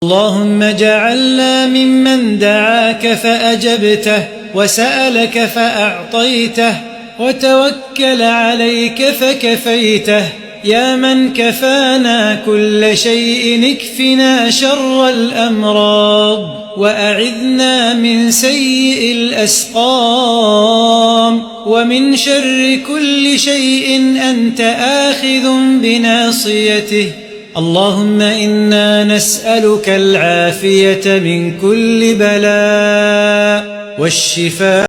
اللهم اجعلنا ممن دعاك فأجبته وسألك فأعطيته وتوكل عليك فكفيته. يا من كفانا كل شيء اكفنا شر الأمراض وأعذنا من سيء الأسقام ومن شر كل شيء أنت آخذ بناصيته. اللهم إنا نسألك العافية من كل بلاء والشفاء